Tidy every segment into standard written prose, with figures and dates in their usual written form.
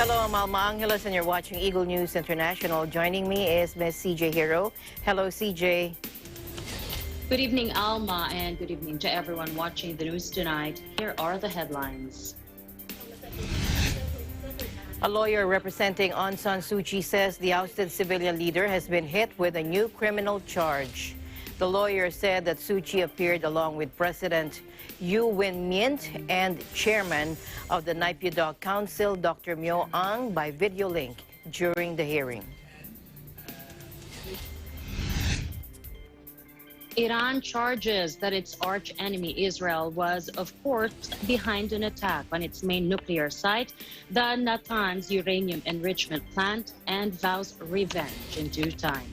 Hello, I'm Alma Angeles, and you're watching Eagle News International. Joining me is Ms. CJ Hero. Hello, CJ. Good evening, Alma, and good evening to everyone watching the news tonight. Here are the headlines. A lawyer representing Aung San Suu Kyi says the ousted civilian leader has been hit with a new criminal charge. The lawyer said that Suu Kyi appeared along with President U Win Myint and Chairman of the Naypyidaw Council, Dr. Myo Aung, by video link during the hearing. Iran charges that its arch-enemy Israel was, of course, behind an attack on its main nuclear site, the Natanz uranium enrichment plant, and vows revenge in due time.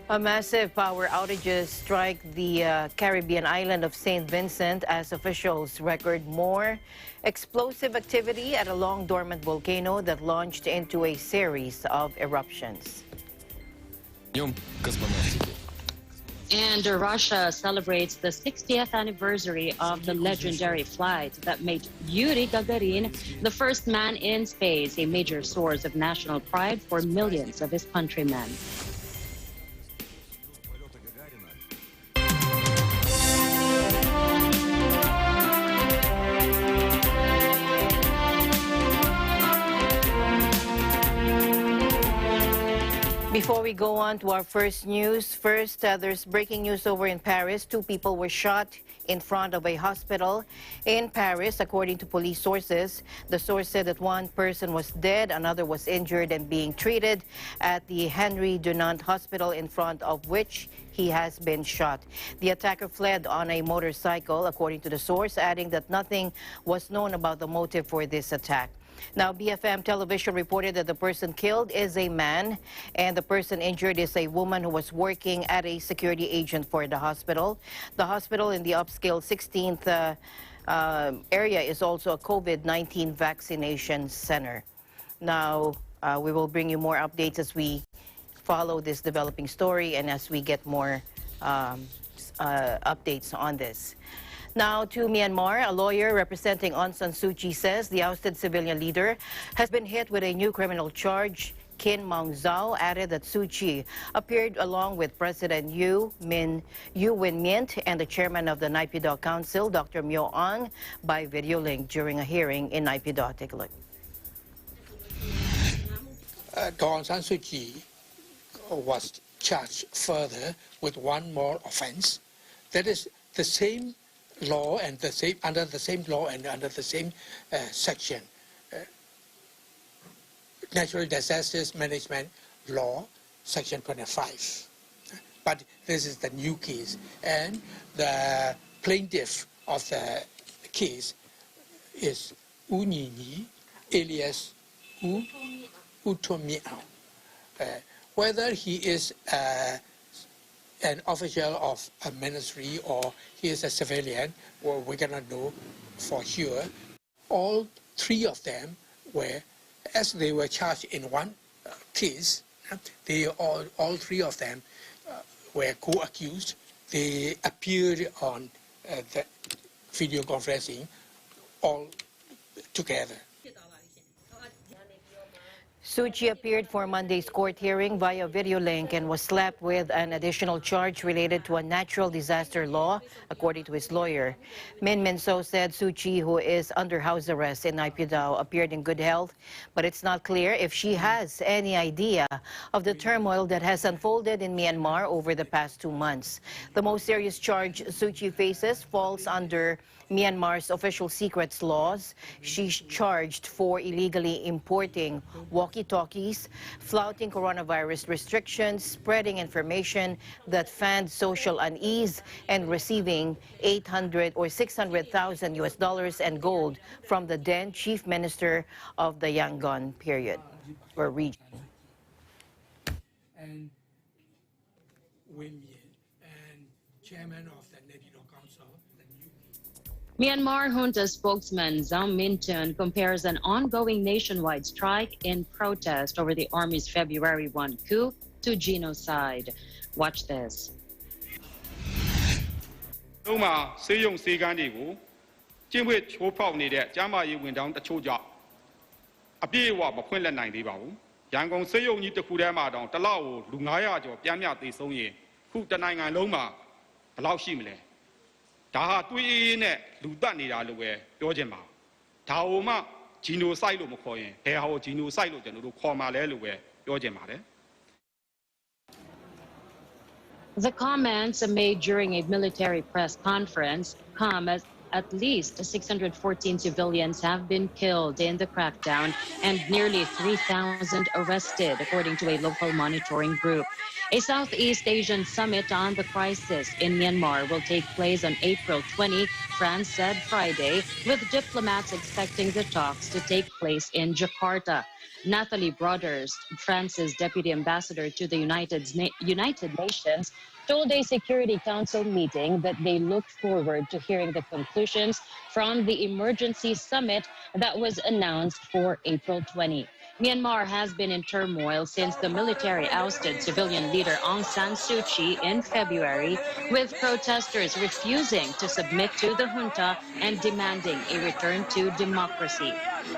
A massive power outages strike the Caribbean island of St. Vincent as officials record more explosive activity at a long-dormant volcano that launched into a series of eruptions. And Russia celebrates the 60th anniversary of the legendary flight that made Yuri Gagarin the first man in space, a major source of national pride for millions of his countrymen. Before we go on to our first news, there's breaking news over in Paris. 2 people were shot in front of a hospital in Paris, according to police sources. The source said that 1 person was dead, another was injured and being treated at the Henri Dunant Hospital, in front of which he has been shot. The attacker fled on a motorcycle, according to the source, adding that nothing was known about the motive for this attack. Now, BFM television reported that the person killed is a man and the person injured is a woman who was working as a security agent for the hospital. The hospital in the upscale 16th area is also a COVID-19 vaccination center. Now, we will bring you more updates as we follow this developing story and as we get more updates on this. Now to Myanmar, a lawyer representing Aung San Suu Kyi says the ousted civilian leader has been hit with a new criminal charge. Kin Maung Zaw added that Suu Kyi appeared along with President U Win Myint and the chairman of the Naypyidaw Council, Dr. Myo Aung, by video link during a hearing in Naypyidaw. Take a look. Aung San Suu Kyi was charged further with one more offense. That is the same law and under the same law and under the same section, Natural Disasters Management Law, Section 25. But this is the new case, and the plaintiff of the case is U Nyi alias U Tomiao. Whether he is an official of a ministry or he is a civilian, well, we cannot know for sure. All 3 of them were, as they were charged in one case, all 3 of them were co-accused. They appeared on the video conferencing all together. Suu Kyi appeared for Monday's court hearing via video link and was slapped with an additional charge related to a natural disaster law, according to his lawyer. Min Min So said Suu Kyi, who is under house arrest in Naypyidaw, appeared in good health, but it's not clear if she has any idea of the turmoil that has unfolded in Myanmar over the past 2 months. The most serious charge Suu Kyi faces falls under Myanmar's official secrets laws. She's charged for illegally importing walkie-talkies, flouting coronavirus restrictions, spreading information that fanned social unease, and receiving $800,000 or $600,000 and gold from the then chief minister of the Yangon period or region. And Win Myint and chairman of the Naypyidaw Council. Myanmar junta spokesman Zaw Min Tun compares an ongoing nationwide strike in protest over the army's February 1 coup to genocide. Watch this. ကျင့်ဝတ်ချိုးဖောက်နေတဲ့ကျန်းမာရေးဝန်ထမ်းတချို့ကြောင့်အပြည့်အဝမဖွင့်လှစ်နိုင်သေးပါဘူး။ရန်ကုန်စေယုံကြီးတစ်ခုထဲမှာတောင်တစ်လောက်ကိုလူ900ကျော်ပြန်မြသေဆုံးရင်ခုတနိုင်ငံလုံးမှာဘယ်လောက်ရှိမလဲ။ဒါဟာတွေးအေးနဲ့လူတက်နေတာလို့ပဲပြောချင်ပါ။ဒါဟိုမှဂျီနိုဆိုက်လို့မခေါ်ရင်ဘယ်ဟာကိုဂျီနိုဆိုက်လို့ကျွန်တော်တို့ခေါ်မှာလဲလို့ပဲပြောချင်ပါတယ်။ The comments made during a military press conference come as at least 614 civilians have been killed in the crackdown and nearly 3,000 arrested, according to a local monitoring group. A Southeast Asian summit on the crisis in Myanmar will take place on April 20, France said Friday, with diplomats expecting the talks to take place in Jakarta. Nathalie Broders, France's deputy ambassador to the United Nations, told a Security Council meeting that they look forward to hearing the conclusions from the emergency summit that was announced for April 20. Myanmar has been in turmoil since the military ousted civilian leader Aung San Suu Kyi in February, with protesters refusing to submit to the junta and demanding a return to democracy.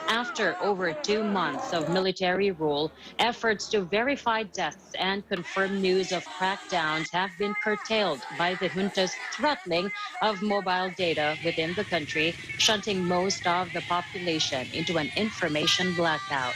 After over 2 months of military rule, efforts to verify deaths and confirm news of crackdowns have been curtailed by the junta's throttling of mobile data within the country, shunting most of the population into an information blackout.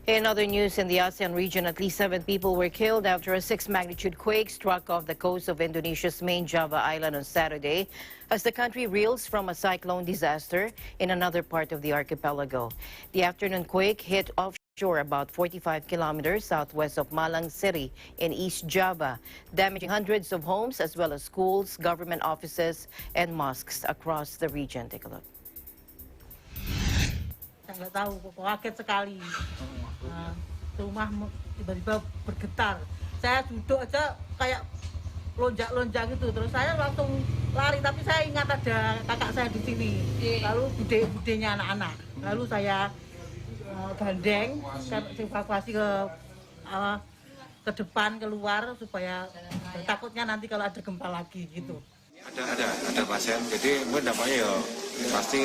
In other news, in the ASEAN region, at least 7 people were killed after a 6-magnitude quake struck off the coast of Indonesia's main Java island on Saturday, as the country reels from a cyclone disaster in another part of the archipelago. The afternoon quake hit offshore about 45 kilometers southwest of Malang City in East Java, damaging hundreds of homes as well as schools, government offices, and mosques across the region. Take a look. Saya nggak tahu, kok kaget sekali. Rumah tiba-tiba bergetar. Saya duduk aja kayak lonjak-lonjak gitu. Terus saya langsung lari, tapi saya ingat ada kakak saya di sini. Lalu budenya anak-anak. Lalu saya gandeng, saya evakuasi ke depan, keluar supaya takutnya nanti kalau ada gempa lagi gitu. Ada pasien, jadi mungkin dampaknya ya pasti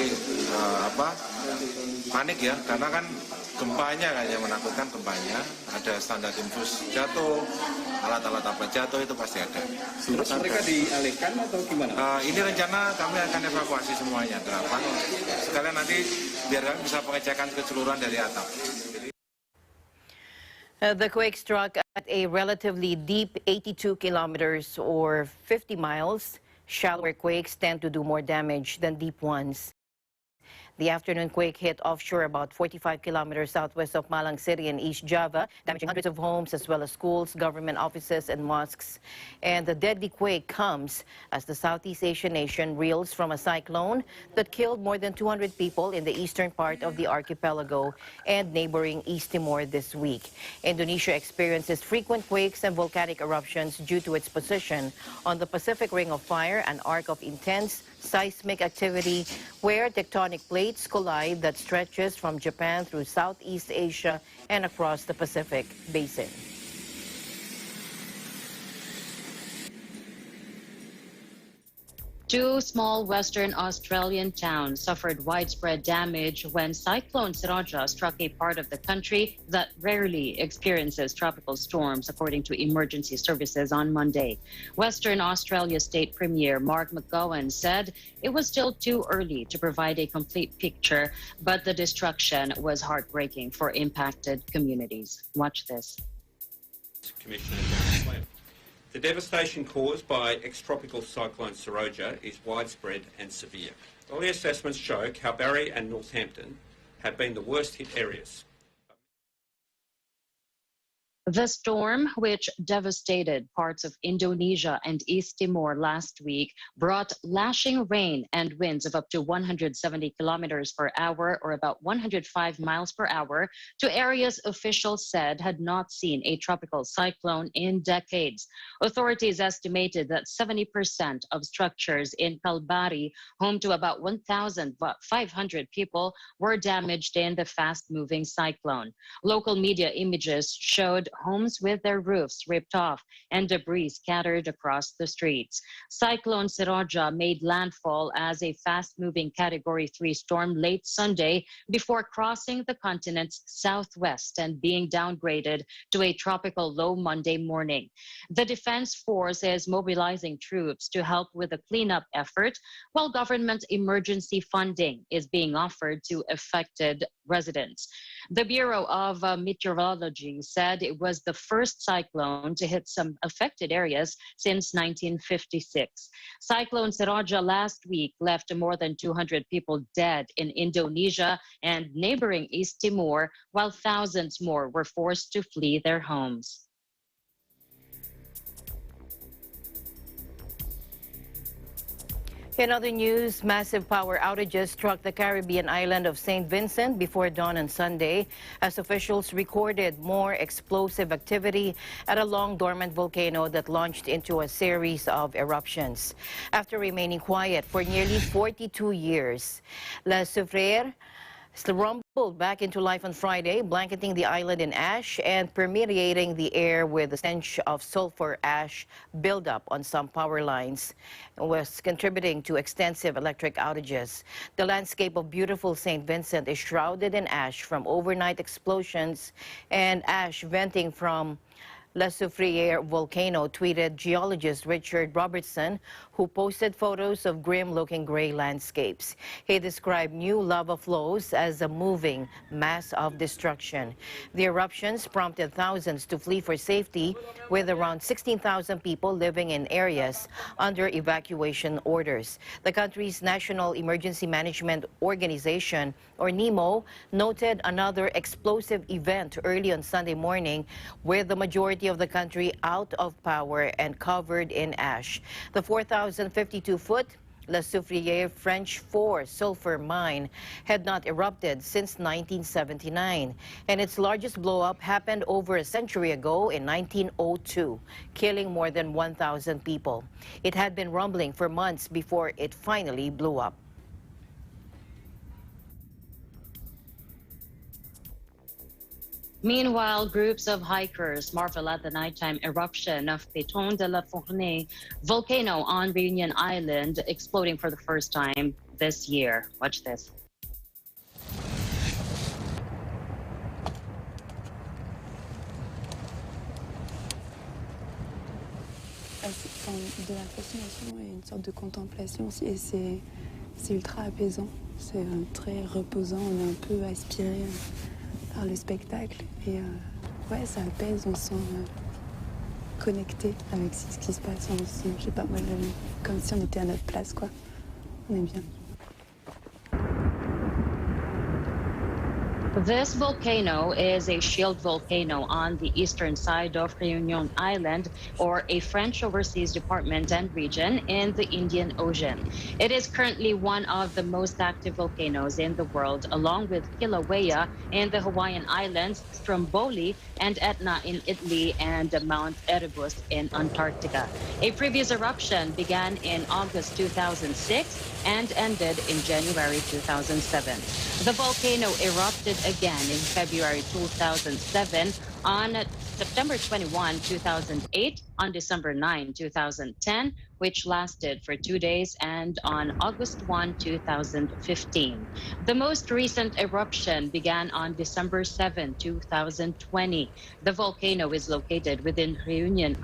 panik ya, karena kan gempanya kayaknya menakutkan, gempanya ada standar infus jatuh, alat-alat apa jatuh itu pasti ada. Terus mereka dialihkan atau gimana? Ini rencana kami akan evakuasi semuanya 8, sekalian nanti biar kami bisa pengecekan keseluruhan dari atap. The quake struck at a relatively deep 82 kilometers or 50 miles. Shallower quakes tend to do more damage than deep ones. The afternoon quake hit offshore about 45 kilometers southwest of Malang City in East Java, damaging hundreds of homes as well as schools, government offices, and mosques. And the deadly quake comes as the Southeast Asian nation reels from a cyclone that killed more than 200 people in the eastern part of the archipelago and neighboring East Timor this week. Indonesia experiences frequent quakes and volcanic eruptions due to its position on the Pacific Ring of Fire, an arc of intense seismic activity where tectonic plates collide that stretches from Japan through Southeast Asia and across the Pacific Basin. Two small Western Australian towns suffered widespread damage when Cyclone Siraja struck a part of the country that rarely experiences tropical storms, according to emergency services on Monday. Western Australia State Premier Mark McGowan said it was still too early to provide a complete picture, but the destruction was heartbreaking for impacted communities. Watch this. Commissioner Darren Flynn. The devastation caused by ex-tropical cyclone Seroja is widespread and severe. Early assessments show Kalbarri and Northampton have been the worst hit areas. The storm, which devastated parts of Indonesia and East Timor last week, brought lashing rain and winds of up to 170 kilometers per hour, or about 105 miles per hour, to areas officials said had not seen a tropical cyclone in decades. Authorities estimated that 70% of structures in Kalbarri, home to about 1,500 people, were damaged in the fast-moving cyclone. Local media images showed homes with their roofs ripped off and debris scattered across the streets. Cyclone Seroja made landfall as a fast-moving Category 3 storm late Sunday before crossing the continent's southwest and being downgraded to a tropical low Monday morning. The Defense Force is mobilizing troops to help with the cleanup effort, while government emergency funding is being offered to affected residents. The Bureau of Meteorology said it was the first cyclone to hit some affected areas since 1956. Cyclone Seroja last week left more than 200 people dead in Indonesia and neighboring East Timor, while thousands more were forced to flee their homes. In other news, massive power outages struck the Caribbean island of St. Vincent before dawn on Sunday as officials recorded more explosive activity at a long-dormant volcano that launched into a series of eruptions. After remaining quiet for nearly 42 years, La Soufriere rumbled back into life on Friday, blanketing the island in ash and permeating the air with the stench of sulfur ash buildup on some power lines. It was contributing to extensive electric outages. The landscape of beautiful St. Vincent is shrouded in ash from overnight explosions and ash venting from La Soufriere volcano, tweeted geologist Richard Robertson, who posted photos of grim-looking gray landscapes. He described new lava flows as a moving mass of destruction. The eruptions prompted thousands to flee for safety, with around 16,000 people living in areas under evacuation orders. The country's National Emergency Management Organization, or NEMO, noted another explosive event early on Sunday morning, with the majority of the country out of power and covered in ash. The 4,052-foot La Soufriere French 4 sulfur mine had not erupted since 1979, and its largest blow-up happened over a century ago in 1902, killing more than 1,000 people. It had been rumbling for months before it finally blew up. Meanwhile, groups of hikers marvel at the nighttime eruption of Piton de la Fournaise volcano on Réunion Island, exploding for the first time this year. Watch this. De la fascination et une sorte de contemplation aussi, et c'est ultra apaisant, c'est très reposant, on est un peu aspiré par le spectacle et ouais, ça apaise, on se sent connecté avec ce qui se passe, je sais pas, moi, comme si on était à notre place, quoi. On est bien. This volcano is a shield volcano on the eastern side of Réunion Island, or a French overseas department and region in the Indian Ocean. It is currently one of the most active volcanoes in the world, along with Kilauea in the Hawaiian Islands, Stromboli and Etna in Italy, and Mount Erebus in Antarctica. A previous eruption began in August 2006 and ended in January 2007. The volcano erupted again in February 2007, on September 21, 2008, on December 9, 2010, which lasted for 2 days, and on August 1, 2015. The most recent eruption began on December 7, 2020. The volcano is located within Réunion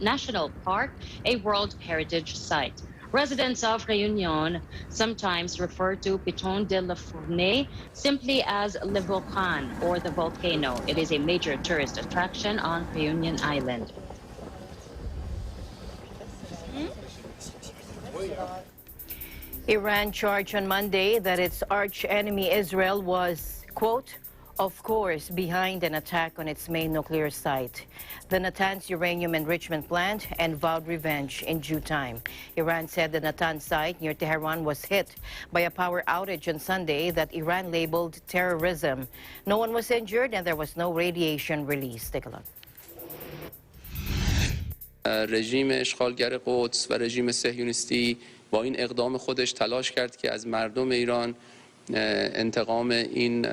National Park, a World Heritage Site. Residents of Réunion sometimes refer to Piton de la Fournaise simply as Le Volcan, or the volcano. It is a major tourist attraction on Réunion Island. Iran charged on Monday that its arch-enemy Israel was, quote, of course, behind an attack on its main nuclear site, the Natanz uranium enrichment plant, and vowed revenge in due time. Iran said the Natanz site near Tehran was hit by a power outage on Sunday that Iran labeled terrorism. No one was injured and there was no radiation release. Take a look. رژیم اشغالگر قدس و رژیم صهیونیستی با این اقدام خودش تلاش کرد که از مردم ایران انتقام این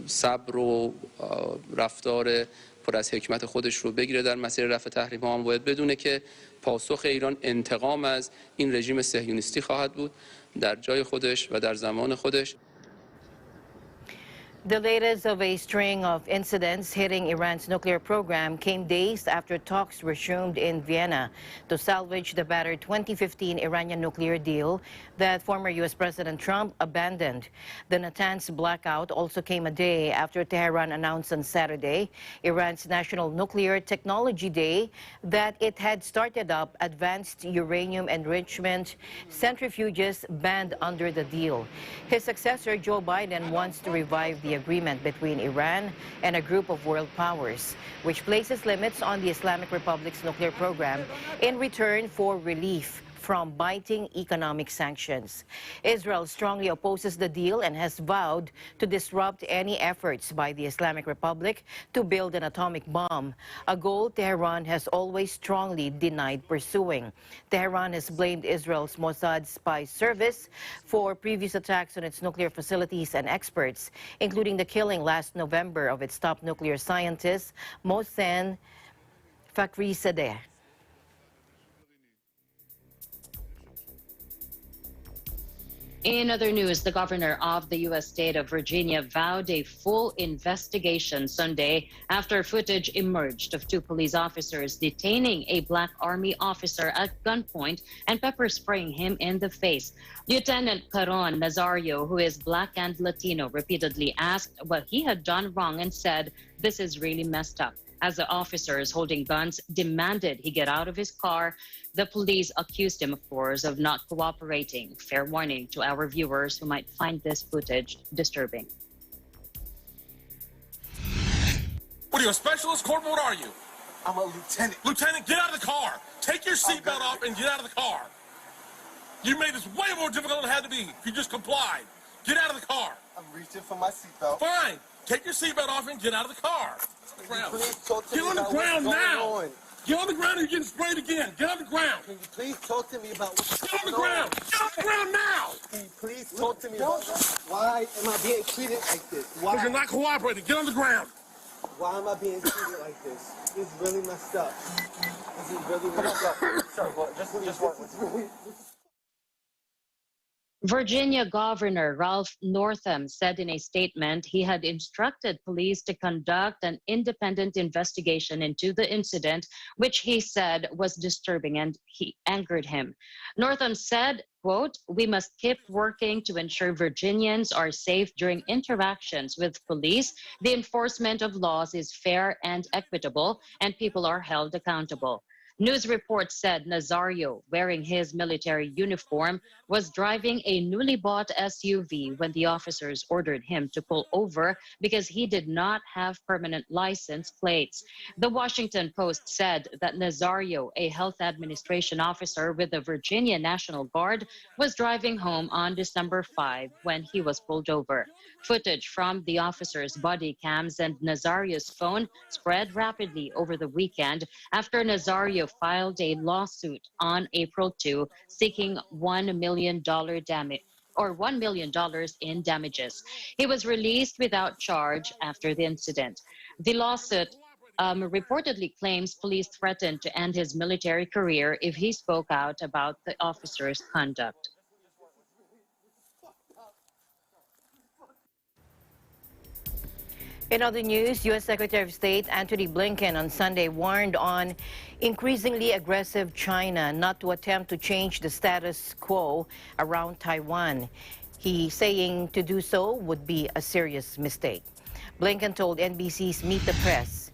صبر و رفتار پر از حکمت خودش رو بگیره در مسیر رفع تحریم ها. هم باید بدونه که پاسخ ایران انتقام از این رژیم صهیونیستی خواهد بود در جای خودش و در زمان خودش. The latest of a string of incidents hitting Iran's nuclear program came days after talks resumed in Vienna to salvage the battered 2015 Iranian nuclear deal that former U.S. President Trump abandoned. The Natanz blackout also came a day after Tehran announced on Saturday, Iran's National Nuclear Technology Day, that it had started up advanced uranium enrichment centrifuges banned under the deal. His successor, Joe Biden, wants to revive the agreement between Iran and a group of world powers, which places limits on the Islamic Republic's nuclear program in return for relief from biting economic sanctions. Israel strongly opposes the deal and has vowed to disrupt any efforts by the Islamic Republic to build an atomic bomb, a goal Tehran has always strongly denied pursuing. Tehran has blamed Israel's Mossad spy service for previous attacks on its nuclear facilities and experts, including the killing last November of its top nuclear scientist, Mohsen Fakhrizadeh. In other news, the governor of the U.S. state of Virginia vowed a full investigation Sunday after footage emerged of two police officers detaining a Black Army officer at gunpoint and pepper spraying him in the face. Lieutenant Caron Nazario, who is Black and Latino, repeatedly asked what he had done wrong and said, "This is really messed up." As the officers holding guns demanded he get out of his car, the police accused him, of course, of not cooperating. Fair warning to our viewers who might find this footage disturbing. What are you, a specialist, Corporal? What are you? I'm a lieutenant. Lieutenant, get out of the car. Take your seatbelt off and get out of the car. You made this way more difficult than it had to be if you just complied. Get out of the car. I'm reaching for my seatbelt. Fine. Take your seatbelt off and get out of the car. Please talk to Get me on the about ground what's now. going on. Get on the ground or you're getting sprayed again. Get on the ground. Can you please talk to me about what's Get on going the ground. Get on the ground now. Can you please talk to me about why am I being treated like this? Why? Because you're not cooperating. Get on the ground. Why am I being treated like this? This is really messed up. This is really messed up. Sir, well, just work with me. Virginia Governor Ralph Northam said in a statement he had instructed police to conduct an independent investigation into the incident, which he said was disturbing and he angered him. Northam said, quote, "We must keep working to ensure Virginians are safe during interactions with police. The enforcement of laws is fair and equitable, and people are held accountable." News reports said Nazario, wearing his military uniform, was driving a newly bought SUV when the officers ordered him to pull over because he did not have permanent license plates. The Washington Post said that Nazario, a health administration officer with the Virginia National Guard, was driving home on December 5 when he was pulled over. Footage from the officers' body cams and Nazario's phone spread rapidly over the weekend after Nazario filed a lawsuit on April 2 seeking $1 million in damages. He was released without charge after the incident. The lawsuit reportedly claims police threatened to end his military career if he spoke out about the officer's conduct. In other news, U.S. Secretary of State Antony Blinken on Sunday warned on increasingly aggressive China not to attempt to change the status quo around Taiwan. He saying to do so would be a serious mistake. Blinken told NBC's Meet the Press.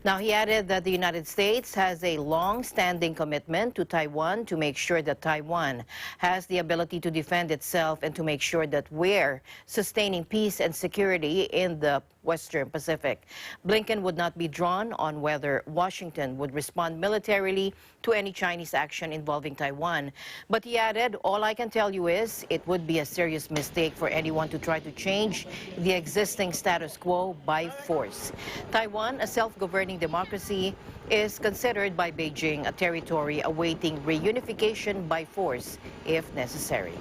Now, he added that the United States has a long-standing commitment to Taiwan to make sure that Taiwan has the ability to defend itself and to make sure that we're sustaining peace and security in the Western Pacific. Blinken would not be drawn on whether Washington would respond militarily to any Chinese action involving Taiwan. But he added, "All I can tell you is it would be a serious mistake for anyone to try to change the existing status quo by force." Taiwan, a self-governing democracy, is considered by Beijing a territory awaiting reunification by force if necessary.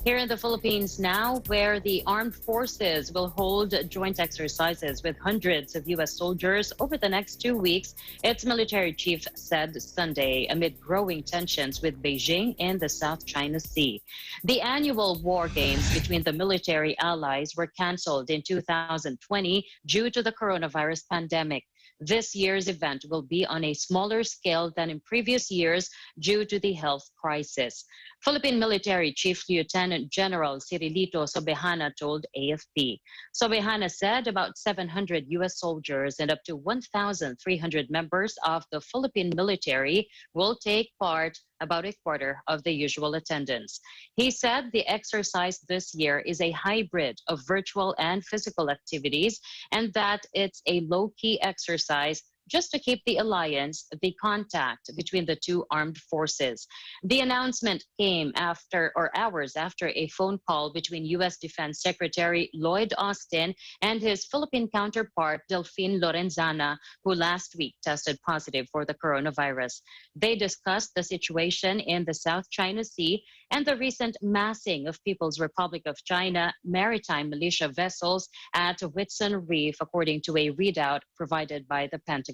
Here in the Philippines now, where the armed forces will hold joint exercises with hundreds of U.S. soldiers over the next 2 weeks, its military chief said Sunday amid growing tensions with Beijing in the South China Sea. The annual war games between the military allies were canceled in 2020 due to the coronavirus pandemic. This year's event will be on a smaller scale than in previous years due to the health crisis. Philippine Military Chief Lieutenant General Cirilito Sobejana told AFP. Sobejana said about 700 U.S. soldiers and up to 1,300 members of the Philippine military will take part, about a quarter of the usual attendance. He said the exercise this year is a hybrid of virtual and physical activities and that it's a low-key exercise just to keep the alliance, the contact between the two armed forces. The announcement came after or hours after a phone call between U.S. Defense Secretary Lloyd Austin and his Philippine counterpart, Delfin Lorenzana, who last week tested positive for the coronavirus. They discussed the situation in the South China Sea and the recent massing of People's Republic of China maritime militia vessels at Whitsun Reef, according to a readout provided by the Pentagon.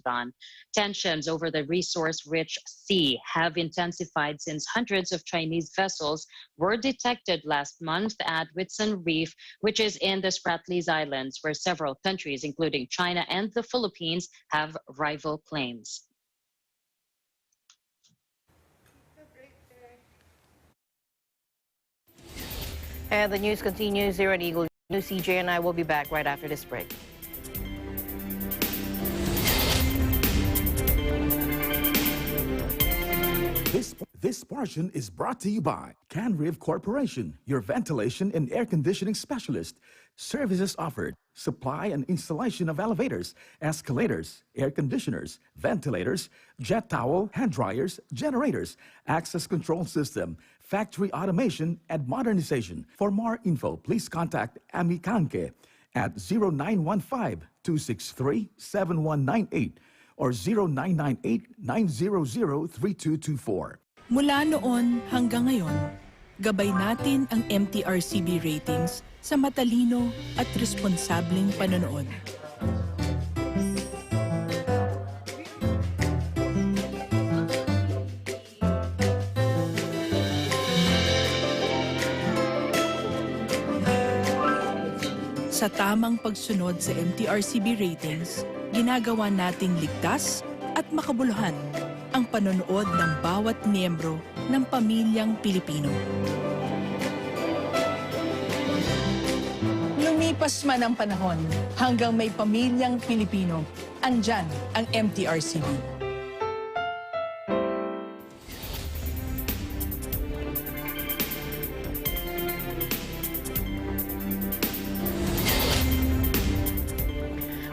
Tensions over the resource-rich sea have intensified since hundreds of Chinese vessels were detected last month at Whitsun Reef, which is in the Spratlys Islands, where several countries, including China and the Philippines, have rival claims. And the news continues here at Eagle News. CJ and I will be back right after this break. This portion is brought to you by Canriv Corporation, your ventilation and air conditioning specialist. Services offered: supply and installation of elevators, escalators, air conditioners, ventilators, jet towel, hand dryers, generators, access control system, factory automation, and modernization. For more info, please contact Ami Kanke at 0915-263-7198 or 0998-900-3224. Mula noon hanggang ngayon, gabay natin ang MTRCB ratings sa matalino at responsableng panonood. Sa tamang pagsunod sa MTRCB ratings, ginagawa nating ligtas at makabuluhan ang panonood ng bawat miyembro ng pamilyang Pilipino. Lumipas man ang panahon, hanggang may pamilyang Pilipino, andyan ang MTRCB.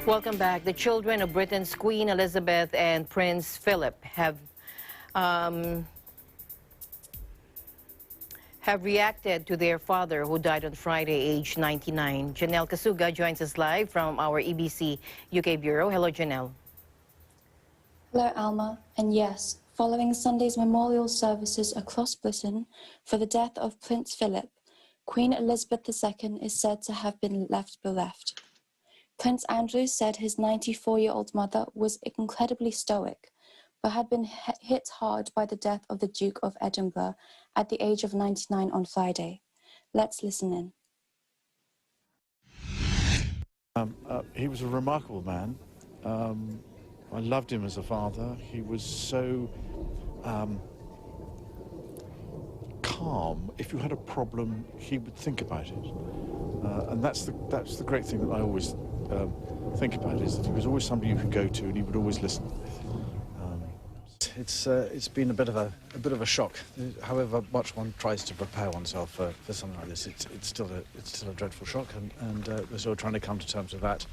Welcome back. The children of Britain's Queen Elizabeth and Prince Philip have reacted to their father, who died on Friday, aged 99. Janelle Kasuga joins us live from our EBC UK Bureau. Hello, Janelle. Hello, Alma. And yes, following Sunday's memorial services across Britain for the death of Prince Philip, Queen Elizabeth II is said to have been left bereft. Prince Andrew said his 94-year-old mother was incredibly stoic, but had been hit hard by the death of the Duke of Edinburgh at the age of 99 on Friday. Let's listen in. He was a remarkable man. I loved him as a father. He was so calm. If you had a problem, he would think about it. And that's the great thing that I always think about, is that he was always somebody you could go to and he would always listen. It's been a bit of a shock. However much one tries to prepare oneself for something like this, it's still a dreadful shock, and we're sort of trying to come to terms with that.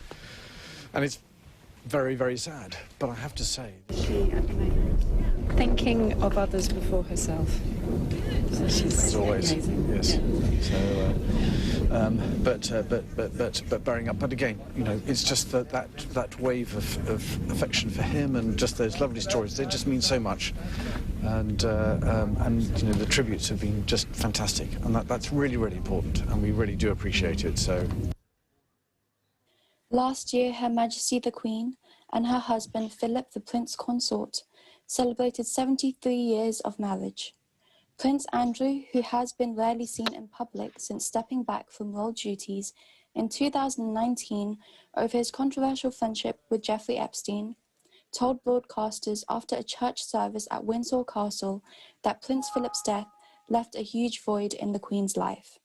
And it's very, very sad. But I have to say, thinking of others before herself. So she's as always, amazing. Yes. So but bearing up. But again, you know, it's just that wave of affection for him and just those lovely stories. They just mean so much, and you know, the tributes have been just fantastic, and that's really, really important, and we really do appreciate it. So. Last year, Her Majesty the Queen and her husband Philip the Prince Consort celebrated 73 years of marriage. Prince Andrew, who has been rarely seen in public since stepping back from royal duties in 2019 over his controversial friendship with Jeffrey Epstein, told broadcasters after a church service at Windsor Castle that Prince Philip's death left a huge void in the Queen's life.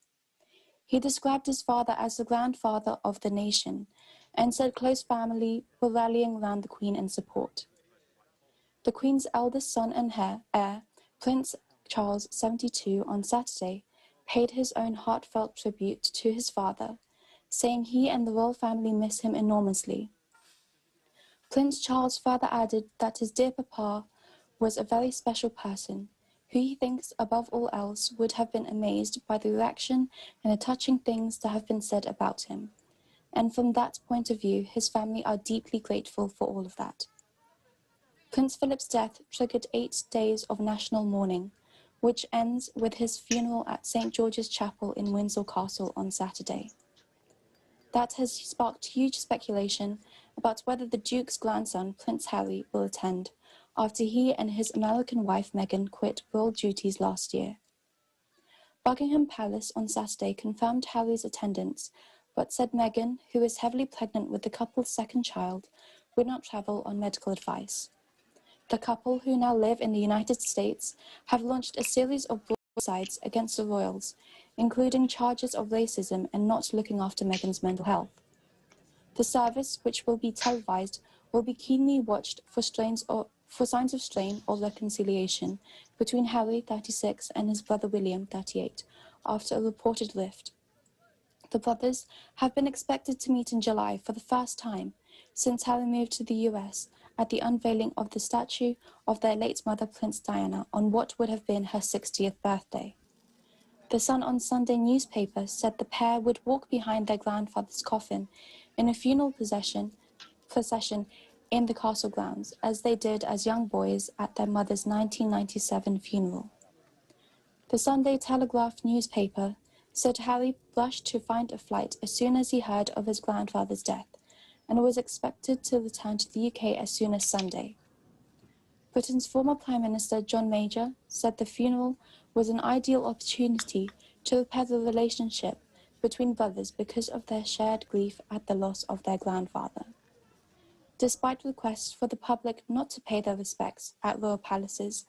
He described his father as the grandfather of the nation and said close family were rallying around the Queen in support. The Queen's eldest son and heir, Prince Charles, 72, on Saturday, paid his own heartfelt tribute to his father, saying he and the royal family miss him enormously. Prince Charles further added that his dear papa was a very special person, who he thinks above all else would have been amazed by the reaction and the touching things that have been said about him. And from that point of view, his family are deeply grateful for all of that. Prince Philip's death triggered 8 days of national mourning, which ends with his funeral at St. George's Chapel in Windsor Castle on Saturday. That has sparked huge speculation about whether the Duke's grandson, Prince Harry, will attend, after he and his American wife Meghan quit royal duties last year. Buckingham Palace on Saturday confirmed Harry's attendance, but said Meghan, who is heavily pregnant with the couple's second child, would not travel on medical advice. The couple, who now live in the United States, have launched a series of broadsides against the royals, including charges of racism and not looking after Meghan's mental health. The service, which will be televised, will be keenly watched for signs of strain or reconciliation between Harry, 36, and his brother William, 38, after a reported rift. The brothers have been expected to meet in July for the first time since Harry moved to the US at the unveiling of the statue of their late mother, Princess Diana, on what would have been her 60th birthday. The Sun on Sunday newspaper said the pair would walk behind their grandfather's coffin in a funeral procession in the castle grounds, as they did as young boys at their mother's 1997 funeral. The Sunday Telegraph newspaper said Harry rushed to find a flight as soon as he heard of his grandfather's death, and was expected to return to the UK as soon as Sunday. Britain's former Prime Minister John Major said the funeral was an ideal opportunity to repair the relationship between brothers because of their shared grief at the loss of their grandfather. Despite requests for the public not to pay their respects at royal palaces,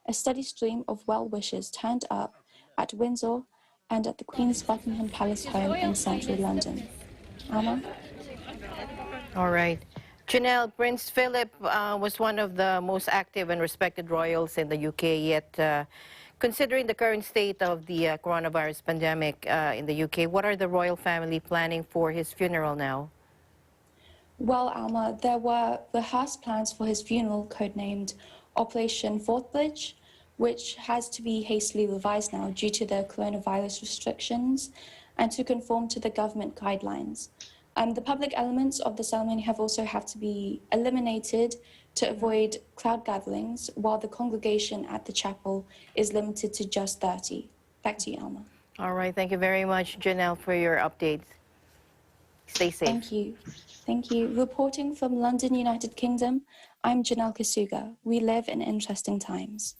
a steady stream of well-wishers turned up at Windsor and at the Queen's Buckingham Palace home in central London. Alma? All right. Janelle, Prince Philip was one of the most active and respected royals in the UK, yet considering the current state of the coronavirus pandemic in the UK, what are the royal family planning for his funeral now? Well, Alma, there were rehearsed plans for his funeral, codenamed Operation Forthbridge, which has to be hastily revised now due to the coronavirus restrictions and to conform to the government guidelines. The public elements of the ceremony have also had to be eliminated to avoid crowd gatherings, while the congregation at the chapel is limited to just 30. Back to you, Alma. All right. Thank you very much, Janelle, for your updates. Stay safe. Thank you. Thank you. Reporting from London, United Kingdom, I'm Janelle Kasuga. We live in interesting times.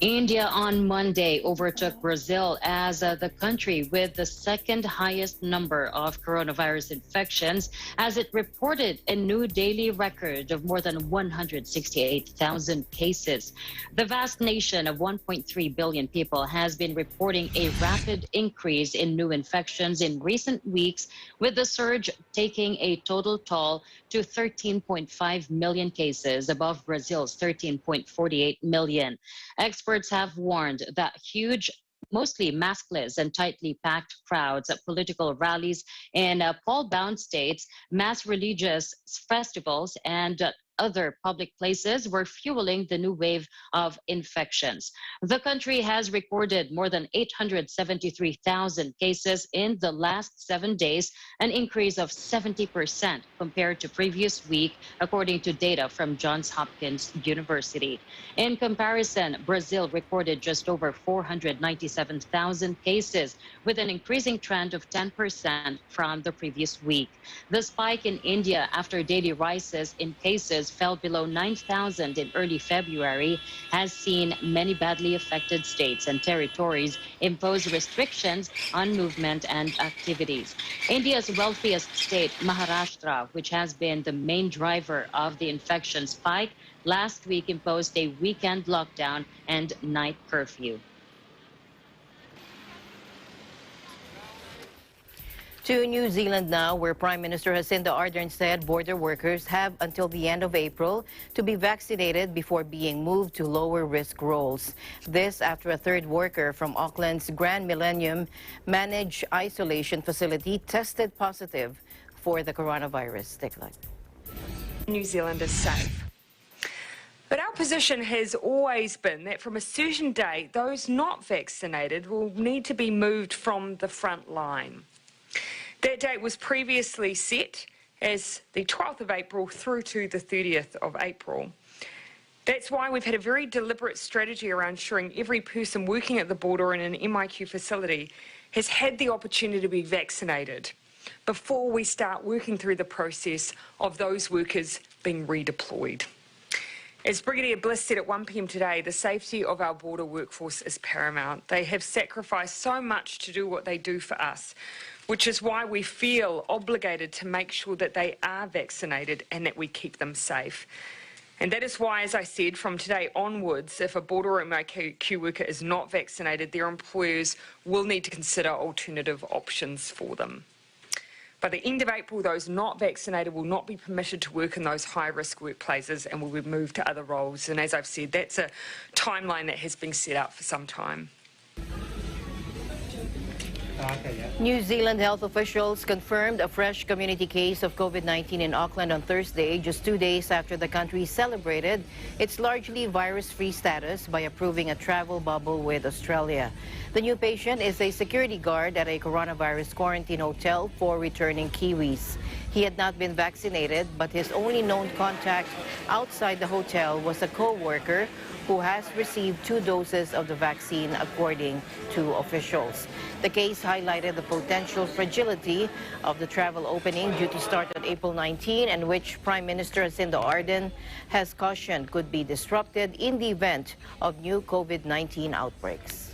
India on Monday overtook Brazil as the country with the second highest number of coronavirus infections, as it reported a new daily record of more than 168,000 cases. The vast nation of 1.3 billion people has been reporting a rapid increase in new infections in recent weeks, with the surge taking a total toll to 13.5 million cases, above Brazil's 13.48 million. Experts have warned that huge, mostly maskless and tightly packed crowds at political rallies in poll-bound states, mass religious festivals, and other public places were fueling the new wave of infections. The country has recorded more than 873,000 cases in the last 7 days, an increase of 70% compared to previous week, according to data from Johns Hopkins University. In comparison, Brazil recorded just over 497,000 cases, with an increasing trend of 10% from the previous week. The spike in India after daily rises in cases fell below 9,000 in early February has seen many badly affected states and territories impose restrictions on movement and activities. India's wealthiest state, Maharashtra, which has been the main driver of the infection spike, last week imposed a weekend lockdown and night curfew. To New Zealand now, where Prime Minister Jacinda Ardern said border workers have until the end of April to be vaccinated before being moved to lower risk roles. This after a third worker from Auckland's Grand Millennium Managed Isolation Facility tested positive for the coronavirus. Take a look. New Zealand is safe. But our position has always been that from a certain date, those not vaccinated will need to be moved from the front line. That date was previously set as the 12th of April through to the 30th of April. That's why we've had a very deliberate strategy around ensuring every person working at the border in an MIQ facility has had the opportunity to be vaccinated before we start working through the process of those workers being redeployed. As Brigadier Bliss said at 1 p.m. today, the safety of our border workforce is paramount. They have sacrificed so much to do what they do for us, which is why we feel obligated to make sure that they are vaccinated and that we keep them safe. And that is why, as I said, from today onwards, if a border MIQ worker is not vaccinated, their employers will need to consider alternative options for them. By the end of April, those not vaccinated will not be permitted to work in those high-risk workplaces and will be moved to other roles. And as I've said, that's a timeline that has been set out for some time. New Zealand health officials confirmed a fresh community case of COVID-19 in Auckland on Thursday, just 2 days after the country celebrated its largely virus-free status by approving a travel bubble with Australia. The new patient is a security guard at a coronavirus quarantine hotel for returning Kiwis. He had not been vaccinated, but his only known contact outside the hotel was a co-worker who has received 2 doses of the vaccine, according to officials. The case highlighted the potential fragility of the travel opening due to start on April 19, and which Prime Minister Jacinda Ardern has cautioned could be disrupted in the event of new COVID-19 outbreaks.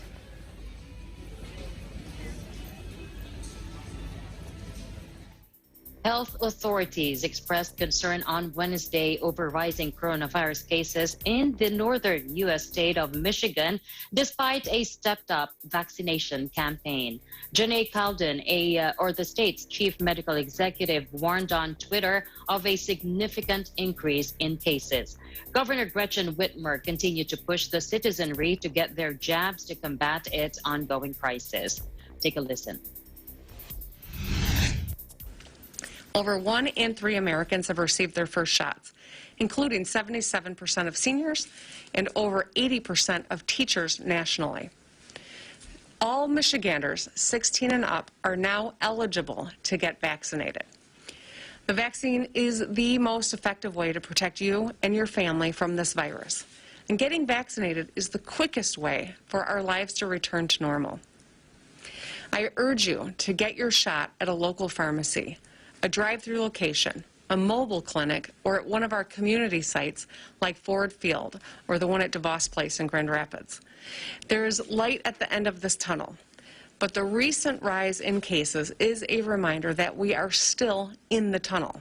Health authorities expressed concern on Wednesday over rising coronavirus cases in the northern U.S. state of Michigan, despite a stepped-up vaccination campaign. Janae Calden, the state's chief medical executive, warned on Twitter of a significant increase in cases. Governor Gretchen Whitmer continued to push the citizenry to get their jabs to combat its ongoing crisis. Take a listen. Over 1 in 3 Americans have received their first shots, including 77% of seniors and over 80% of teachers nationally. All Michiganders 16 and up are now eligible to get vaccinated. The vaccine is the most effective way to protect you and your family from this virus. And getting vaccinated is the quickest way for our lives to return to normal. I urge you to get your shot at a local pharmacy, a drive-through location, a mobile clinic, or at one of our community sites like Ford Field or the one at DeVos Place in Grand Rapids. There is light at the end of this tunnel, but the recent rise in cases is a reminder that we are still in the tunnel.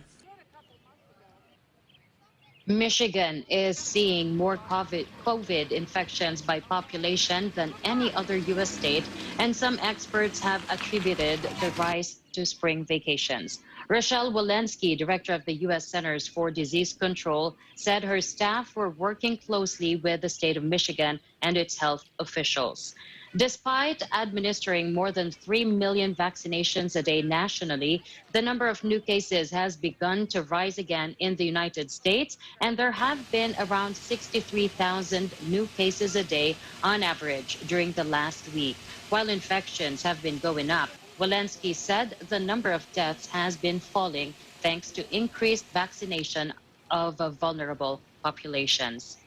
Michigan is seeing more COVID infections by population than any other U.S. state, and some experts have attributed the rise to spring vacations. Rochelle Walensky, director of the U.S. Centers for Disease Control, said her staff were working closely with the state of Michigan and its health officials. Despite administering more than 3 million vaccinations a day nationally, the number of new cases has begun to rise again in the United States, and there have been around 63,000 new cases a day on average during the last week. While infections have been going up, Walensky said the number of deaths has been falling thanks to increased vaccination of vulnerable populations.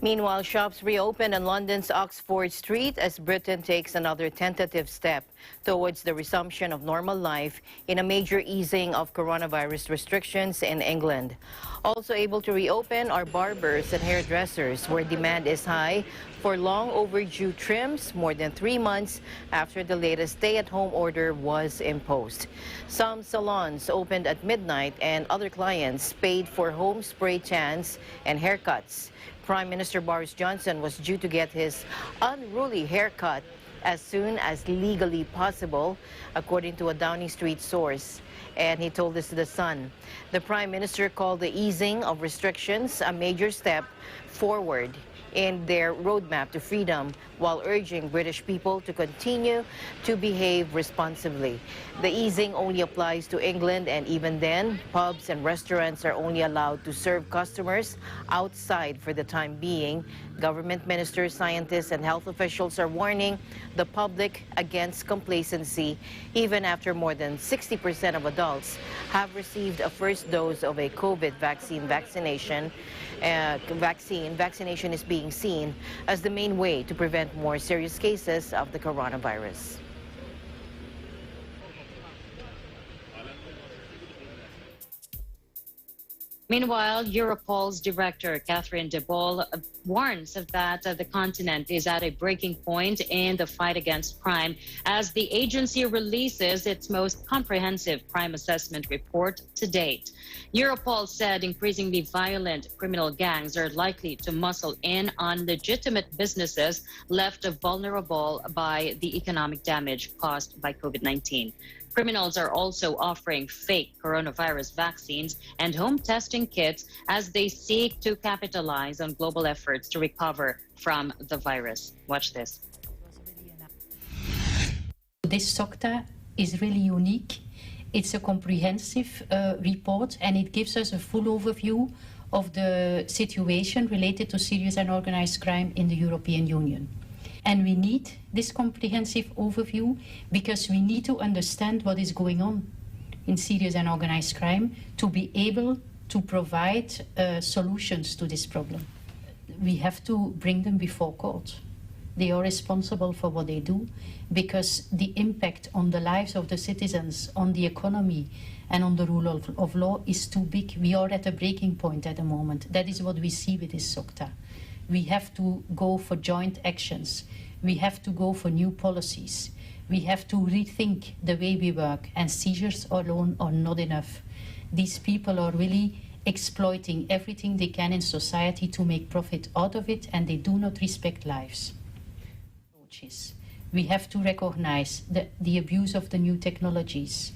Meanwhile, shops reopen on London's Oxford Street as Britain takes another tentative step towards the resumption of normal life in a major easing of coronavirus restrictions in England. Also able to reopen are barbers and hairdressers, where demand is high for long overdue trims more than 3 months after the latest stay-at-home order was imposed. Some salons opened at midnight and other clients paid for home spray tans and haircuts. Prime Minister Boris Johnson was due to get his unruly haircut as soon as legally possible, according to a Downing Street source. And he told this to The Sun. The Prime Minister called the easing of restrictions a major step forward in their roadmap to freedom, while urging British people to continue to behave responsibly. The easing only applies to England, and even then, pubs and restaurants are only allowed to serve customers outside for the time being. Government ministers, scientists, and health officials are warning the public against complacency, even after more than 60% of adults have received a first dose of a COVID vaccination. Vaccination is being seen as the main way to prevent more serious cases of the coronavirus. Meanwhile, Europol's director, Catherine de Boll, warns that the continent is at a breaking point in the fight against crime as the agency releases its most comprehensive crime assessment report to date. Europol said increasingly violent criminal gangs are likely to muscle in on legitimate businesses left vulnerable by the economic damage caused by COVID-19. Criminals are also offering fake coronavirus vaccines and home testing kits as they seek to capitalize on global efforts to recover from the virus. Watch this. This SOCTA is really unique. It's a comprehensive report, and it gives us a full overview of the situation related to serious and organized crime in the European Union. And we need this comprehensive overview because we need to understand what is going on in serious and organized crime to be able to provide solutions to this problem. We have to bring them before court. They are responsible for what they do because the impact on the lives of the citizens, on the economy, and on the rule of law is too big. We are at a breaking point at the moment. That is what we see with this SOCTA. We have to go for joint actions. We have to go for new policies. We have to rethink the way we work, and seizures alone are not enough. These people are really exploiting everything they can in society to make profit out of it, and they do not respect lives. We have to recognize the abuse of the new technologies,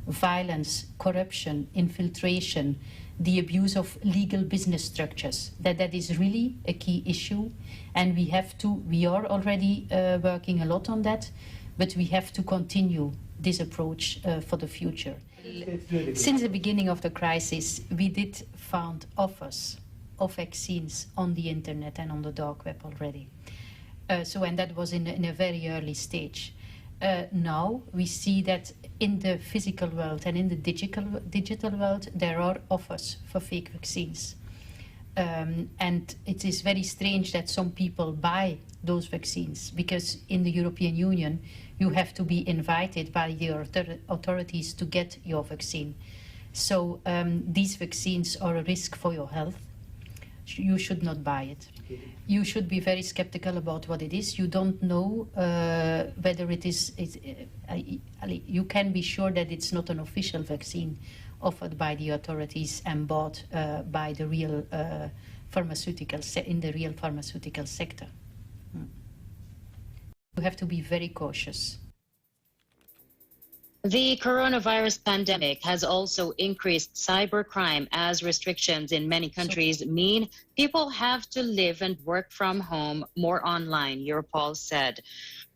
violence, corruption, infiltration, the abuse of legal business structures, that is really a key issue, and we are already working a lot on that, but we have to continue this approach for the future. Since the beginning of the crisis, we did found offers of vaccines on the internet and on the dark web already. And that was in a very early stage. Now we see that in the physical world and in the digital world, there are offers for fake vaccines. And it is very strange that some people buy those vaccines, because in the European Union, you have to be invited by the authorities to get your vaccine. So these vaccines are a risk for your health. You should not buy it. You should be very skeptical about what it is. You don't know whether it is. You can be sure that it's not an official vaccine offered by the authorities and bought by the real in the real pharmaceutical sector. You have to be very cautious. The coronavirus pandemic has also increased cybercrime as restrictions in many countries mean People have to live and work from home more online, Europol said.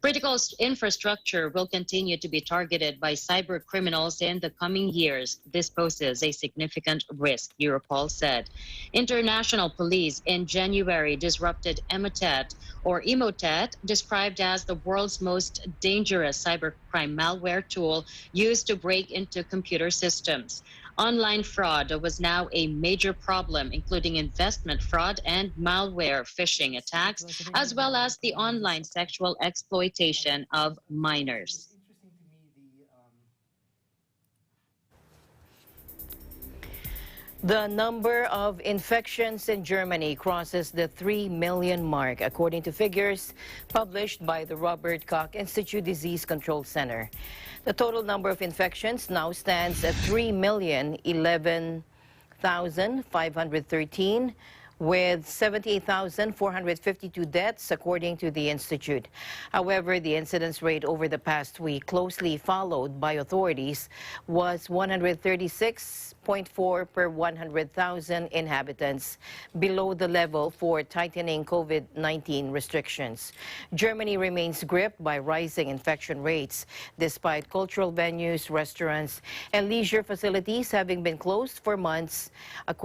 Critical infrastructure will continue to be targeted by cyber criminals in the coming years. This poses a significant risk, Europol said. International police in January disrupted Emotet, described as the world's most dangerous cybercrime malware tool used to break into computer systems. Online fraud was now a major problem, including investment fraud and malware phishing attacks, as well as the online sexual exploitation of minors. The number of infections in Germany crosses the 3 million mark, according to figures published by the Robert Koch Institute Disease Control Center. The total number of infections now stands at 3,011,513, with 78,452 deaths, according to the Institute. However, the incidence rate over the past week, closely followed by authorities, was 136.4 per 100,000 inhabitants, below the level for tightening COVID-19 restrictions. Germany remains gripped by rising infection rates, despite cultural venues, restaurants, and leisure facilities having been closed for months.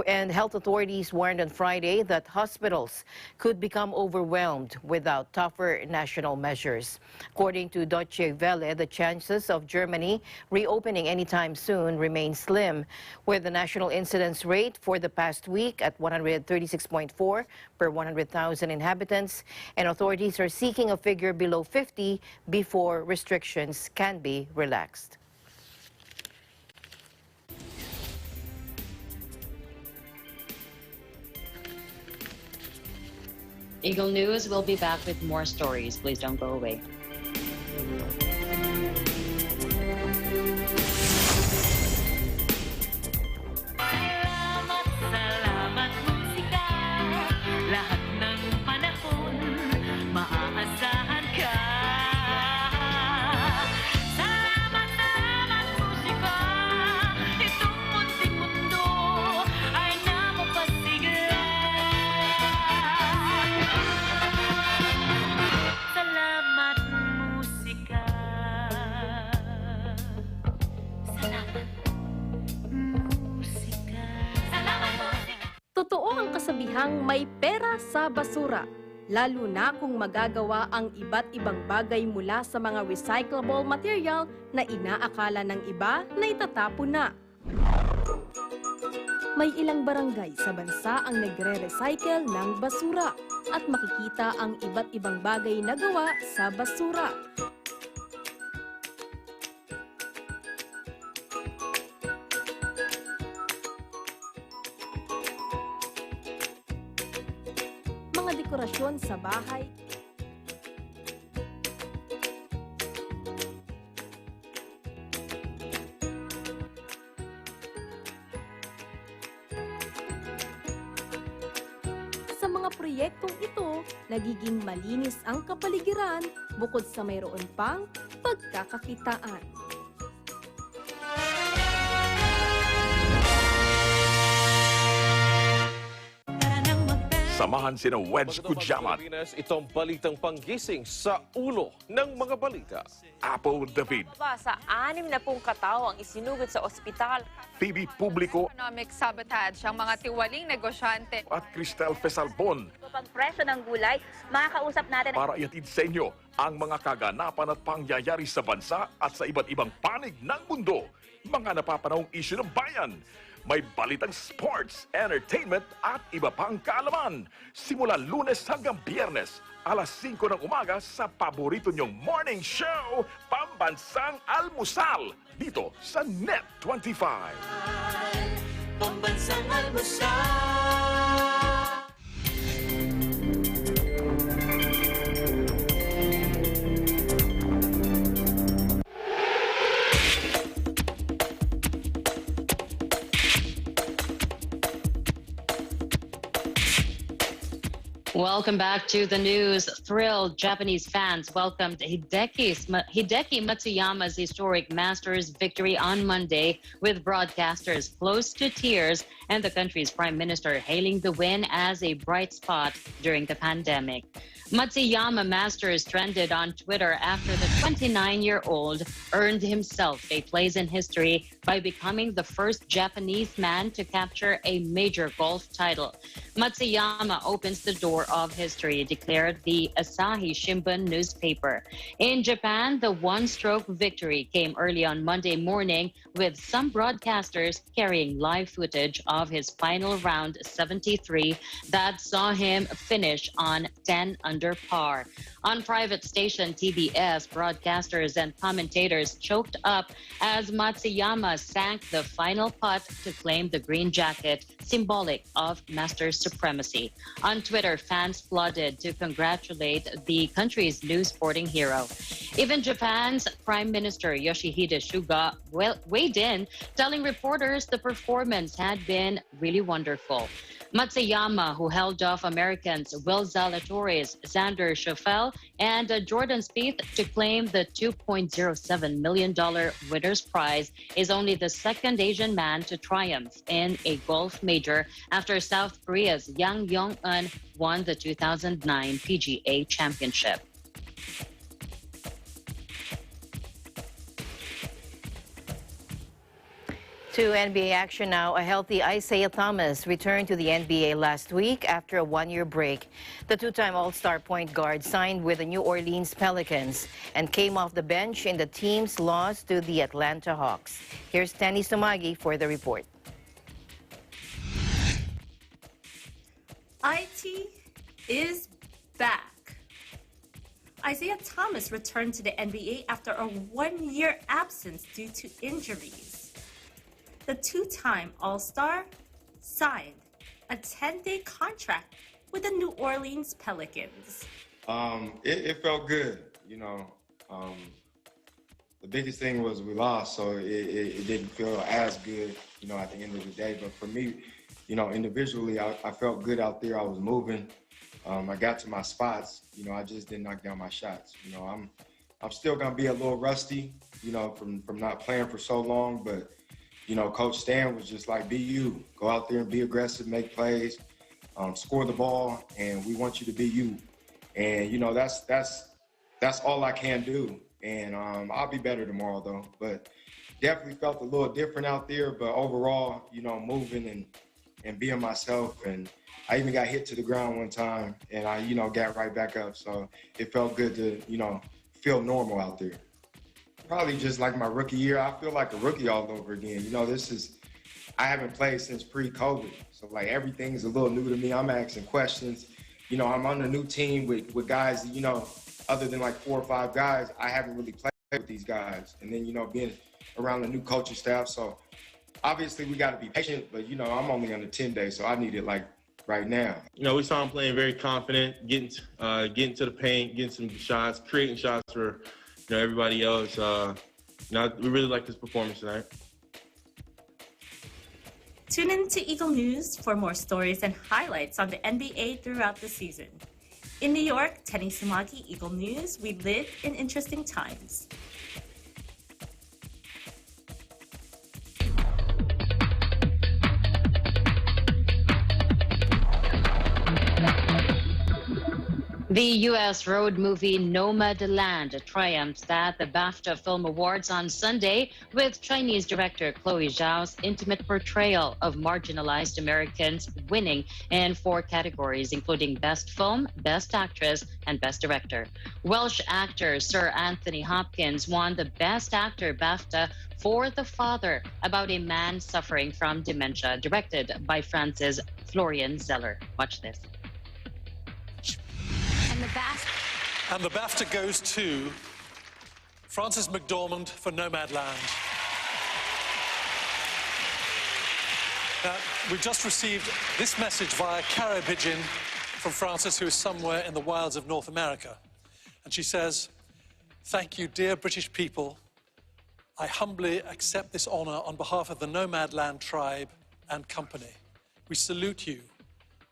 And health authorities warned on Friday that hospitals could become overwhelmed without tougher national measures. According to Deutsche Welle, the chances of Germany reopening anytime soon remain slim, with the national incidence rate for the past week at 136.4 per 100,000 inhabitants, and authorities are seeking a figure below 50 before restrictions can be relaxed. Eagle News will be back with more stories. Please don't go away. Salamat musika, lahat ng panahon, maaasahan ka. Salamat musika, itong munting mundo ay napapasigla. Salamat musika. Salamat musika. Salamat musika. Totoo ang kasabihang may pera sa basura, lalo na kung magagawa ang iba't ibang bagay mula sa mga recyclable material na inaakala ng iba na itatapon na. May ilang barangay sa bansa ang nagre-recycle ng basura at makikita ang iba't ibang bagay na gawa sa basura. Mga dekorasyon sa bahay, sa mga proyektong ito, nagiging malinis ang kapaligiran bukod sa mayroon pang pagkakakitaan. Samahan sina Wedge Kujamat, itong balitang panggising sa ulo ng mga balita. Apple David, Sa 60 na pong katao ang isinugod sa ospital. TV Publico Economic sabotage ang mga tiwaling negosyante. at Cristel Fesalbon Pagpresyo ng gulay, makakausap natin para ihatid sa inyo ang mga kaganapan at pangyayari sa bansa at sa iba't ibang panig ng mundo. Mga napapanahong isyu ng bayan. May balitang sports, entertainment at iba pang kaalaman. Simula Lunes hanggang Biyernes, alas 5 ng umaga sa paborito nyong morning show, Pambansang Almusal, dito sa Net25. Pambansang almusal. Welcome back to the news. Thrilled Japanese fans welcomed Hideki Matsuyama's historic Masters victory on Monday, with broadcasters close to tears and the country's prime minister hailing the win as a bright spot during the pandemic. Matsuyama Masters trended on Twitter after the 29-year-old earned himself a place in history by becoming the first Japanese man to capture a major golf title. Matsuyama opens the door of history, declared the Asahi Shimbun newspaper. In Japan, the one-stroke victory came early on Monday morning, with some broadcasters carrying live footage of his final round 73 that saw him finish on 10 under par. On private station TBS, broadcasters and commentators choked up as Matsuyama sank the final putt to claim the green jacket, symbolic of Masters supremacy. On Twitter, fans flooded to congratulate the country's new sporting hero. Even Japan's Prime Minister Yoshihide Suga weighed in, telling reporters the performance had been really wonderful. Matsuyama, who held off Americans Will Zalatoris, Xander Schauffele, and Jordan Spieth to claim the $2.07 million winner's prize, is only the second Asian man to triumph in a golf major after South Korea's Yang Yong-eun won the 2009 PGA Championship. To NBA action now, a healthy Isaiah Thomas returned to the NBA last week after a one-year break. The two-time All-Star point guard signed with the New Orleans Pelicans and came off the bench in the team's loss to the Atlanta Hawks. Here's Tenny Sumagi for the report. IT is back. Isaiah Thomas returned to the NBA after a one-year absence due to injuries. The two-time All-Star signed a 10-day contract with the New Orleans Pelicans. It felt good, you know. The biggest thing was we lost, so it didn't feel as good, you know, at the end of the day. But for me, you know, individually, I felt good out there. I was moving. I got to my spots. You know, I just didn't knock down my shots. You know, I'm still gonna be a little rusty, you know, from not playing for so long, but. You know, Coach Stan was just like, be you. Go out there and be aggressive, make plays, score the ball, and we want you to be you. And, you know, that's all I can do. And I'll be better tomorrow, though. But definitely felt a little different out there. But overall, you know, moving and being myself. And I even got hit to the ground one time, and I, you know, got right back up. So it felt good to, you know, feel normal out there. Probably just like my rookie year. I feel like a rookie all over again. You know, I haven't played since pre-COVID. So like everything's a little new to me. I'm asking questions. You know, I'm on a new team with guys, you know, other than like 4 or 5 guys, I haven't really played with these guys. And then, you know, being around the new coaching staff. So obviously we got to be patient, but you know, I'm only on the 10 days, so I need it like right now. You know, we saw him playing very confident, getting to the paint, getting some shots, creating shots for, you know, everybody else. You know, we really like his performance tonight. Tune in to Eagle News for more stories and highlights on the NBA throughout the season. In New York, Tenny Sumagi, Eagle News. We live in interesting times. The U.S. road movie Nomadland triumphed at the BAFTA Film Awards on Sunday with Chinese director Chloe Zhao's intimate portrayal of marginalized Americans winning in 4 categories, including Best Film, Best Actress, and Best Director. Welsh actor Sir Anthony Hopkins won the Best Actor BAFTA for The Father, about a man suffering from dementia, directed by Francis Florian Zeller. Watch this. And the BAFTA goes to Frances McDormand for Nomadland. Now, we've just received this message via carrier pigeon from Frances, who is somewhere in the wilds of North America. And she says, "Thank you, dear British people. I humbly accept this honor on behalf of the Nomadland tribe and company. We salute you.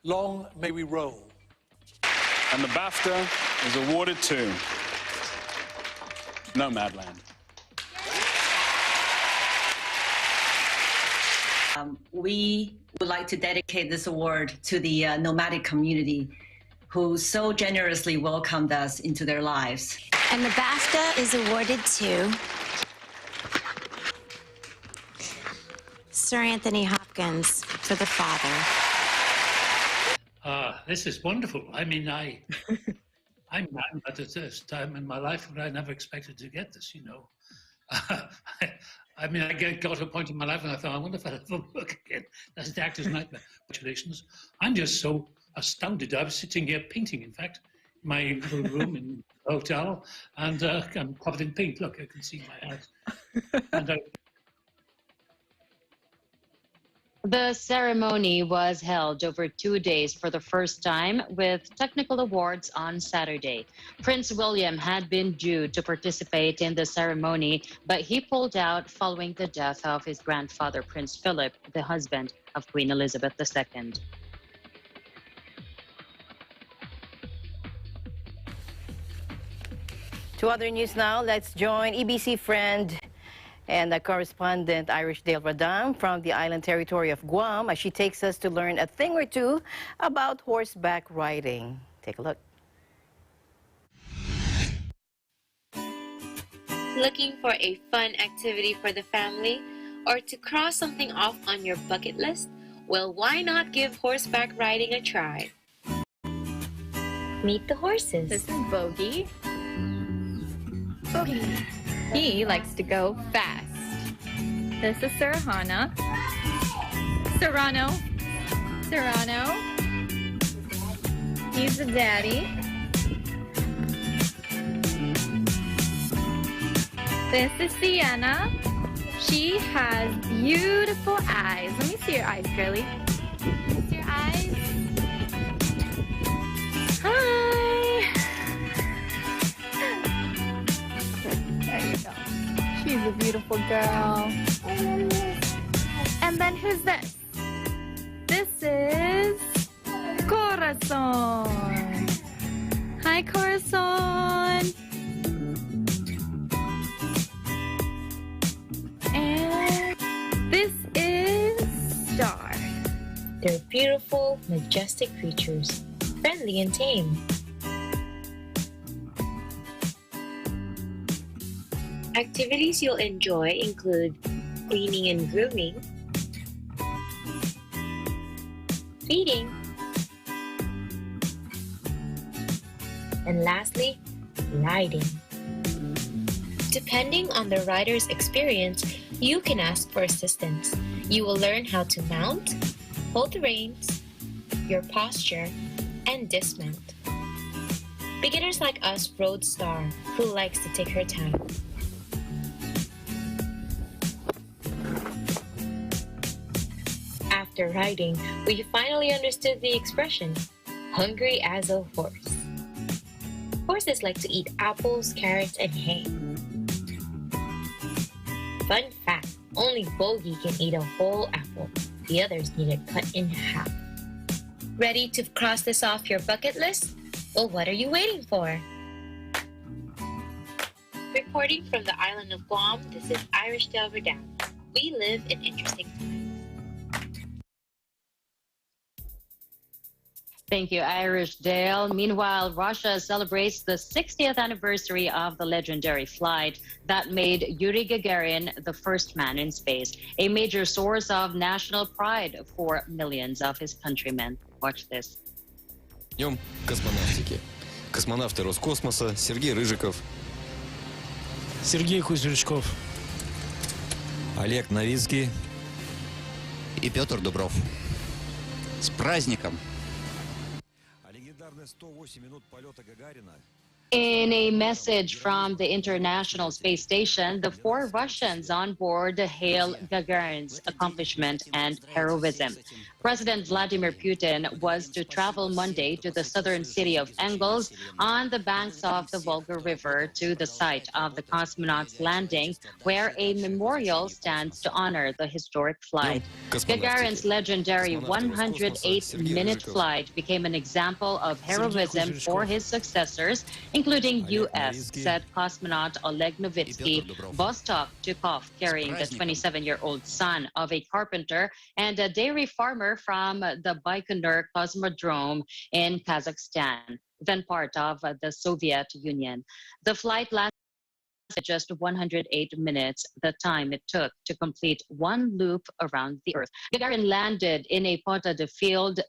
Long may we roll." And the BAFTA is awarded to Nomadland. We would like to dedicate this award to the nomadic community who so generously welcomed us into their lives. And the BAFTA is awarded to Sir Anthony Hopkins for The Father. This is wonderful. I mean, I'm at this time in my life when I never expected to get this, you know. I mean, I got to a point in my life and I thought, I wonder if I'll ever work again. That's the actor's nightmare. Congratulations. I'm just so astounded. I was sitting here painting, in fact, my little room in the hotel, and I'm covered in paint. Look, I can see my eyes. And The ceremony was held over 2 days for the first time, with technical awards on Saturday. Prince William had been due to participate in the ceremony, but he pulled out following the death of his grandfather, Prince Philip, the husband of Queen Elizabeth II. To other news now, let's join EBC friend and correspondent Irish Dale Radam from the island territory of Guam as she takes us to learn a thing or two about horseback riding. Take a look. Looking for a fun activity for the family or to cross something off on your bucket list? Well, why not give horseback riding a try? Meet the horses. This is Bogey. Bogey. He likes to go fast. This is Serrano. Serrano. He's the daddy. This is Sienna. She has beautiful eyes. Let me see your eyes, girlie. Let me see your eyes. Hi. There you go. She's a beautiful girl. And then who's this? This is Corazon. Hi, Corazon. And this is Star. They're beautiful, majestic creatures, friendly and tame. Activities you'll enjoy include cleaning and grooming, feeding, and lastly, riding. Depending on the rider's experience, you can ask for assistance. You will learn how to mount, hold the reins, your posture, and dismount. Beginners like us rode Star, who likes to take her time. After riding, we finally understood the expression, hungry as a horse. Horses like to eat apples, carrots, and hay. Fun fact, only Bogey can eat a whole apple. The others need it cut in half. Ready to cross this off your bucket list? Well, what are you waiting for? Reporting from the island of Guam, this is Irish Dale Radam. We live in interesting times. Thank you, Irish Dale. Meanwhile, Russia celebrates the 60th anniversary of the legendary flight that made Yuri Gagarin the first man in space, a major source of national pride for millions of his countrymen. Watch this. Днем космонавтики. Космонавты Роскосмоса Сергей Рыжиков. Сергей Кузнечков. Олег Новицкий. И Петр Дубров. С праздником! А легендарные 108 минут полета Гагарина In a message from the International Space Station, the 4 Russians on board hail Gagarin's accomplishment and heroism. President Vladimir Putin was to travel Monday to the southern city of Engels on the banks of the Volga River to the site of the cosmonauts' landing, where a memorial stands to honor the historic flight. Gagarin's legendary 108-minute flight became an example of heroism for his successors, including U.S.-set cosmonaut Oleg Novitsky. Vostok took off carrying the 27-year-old son of a carpenter and a dairy farmer from the Baikonur Cosmodrome in Kazakhstan, then part of the Soviet Union. The flight lasted just 108 minutes, the time it took to complete one loop around the Earth. Gagarin landed in a potato field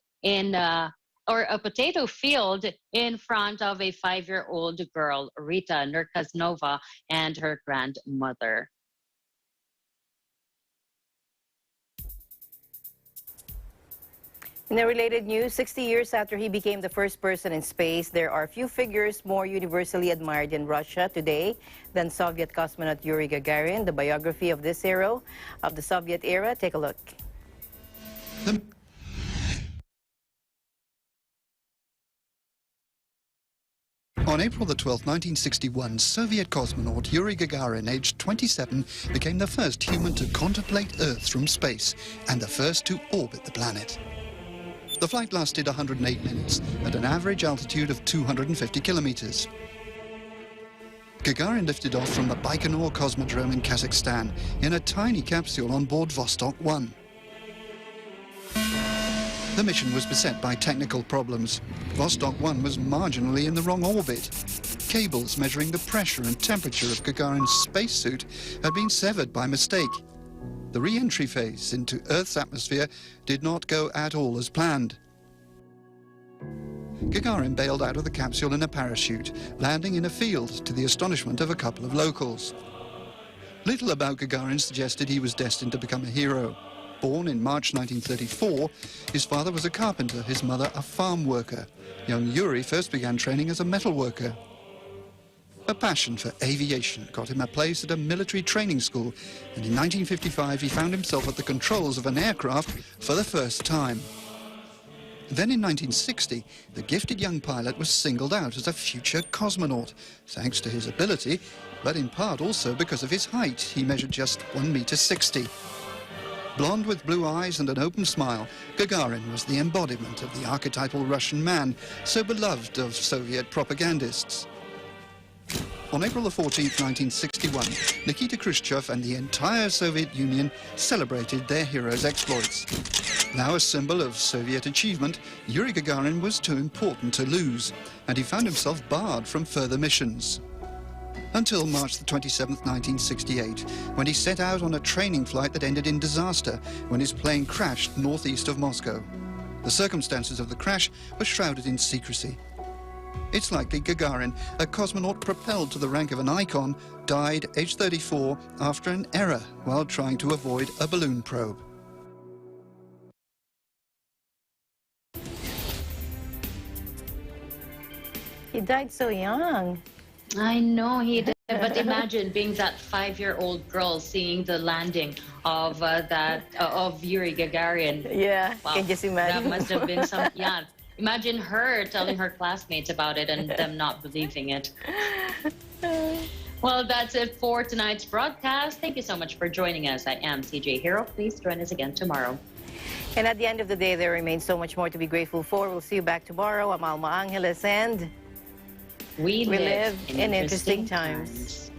a potato field in front of a 5-year-old girl, Rita Nurkaznova, and her grandmother. In the related news, 60 years after he became the first person in space, there are few figures more universally admired in Russia today than Soviet cosmonaut Yuri Gagarin. The biography of this hero of the Soviet era, take a look. On April the 12th, 1961, Soviet cosmonaut Yuri Gagarin, aged 27, became the first human to contemplate Earth from space and the first to orbit the planet. The flight lasted 108 minutes at an average altitude of 250 kilometers. Gagarin lifted off from the Baikonur Cosmodrome in Kazakhstan in a tiny capsule on board Vostok 1. The mission was beset by technical problems. Vostok 1 was marginally in the wrong orbit. Cables measuring the pressure and temperature of Gagarin's spacesuit had been severed by mistake. The re-entry phase into Earth's atmosphere did not go at all as planned. Gagarin bailed out of the capsule in a parachute, landing in a field to the astonishment of a couple of locals. Little about Gagarin suggested he was destined to become a hero. Born in March 1934, his father was a carpenter, his mother a farm worker. Young Yuri first began training as a metal worker. A passion for aviation got him a place at a military training school, and in 1955 he found himself at the controls of an aircraft for the first time. Then in 1960, the gifted young pilot was singled out as a future cosmonaut, thanks to his ability, but in part also because of his height. He measured just 1.60 meters. Blonde with blue eyes and an open smile, Gagarin was the embodiment of the archetypal Russian man, so beloved of Soviet propagandists. On April 14, 1961, Nikita Khrushchev and the entire Soviet Union celebrated their hero's exploits. Now a symbol of Soviet achievement, Yuri Gagarin was too important to lose, and he found himself barred from further missions. Until March 27, 1968, when he set out on a training flight that ended in disaster when his plane crashed northeast of Moscow. The circumstances of the crash were shrouded in secrecy. It's likely Gagarin, a cosmonaut propelled to the rank of an icon, died aged 34 after an error while trying to avoid a balloon probe. He died so young. I know he did, but imagine being that 5-year-old girl seeing the landing of of Yuri Gagarin. Yeah, wow. can just imagine. That must have been some. Yeah, imagine her telling her classmates about it and them not believing it. Well, that's it for tonight's broadcast. Thank you so much for joining us. I am CJ Hero. Please join us again tomorrow. And at the end of the day, there remains so much more to be grateful for. We'll see you back tomorrow. I'm Alma Angeles, and we live in interesting times.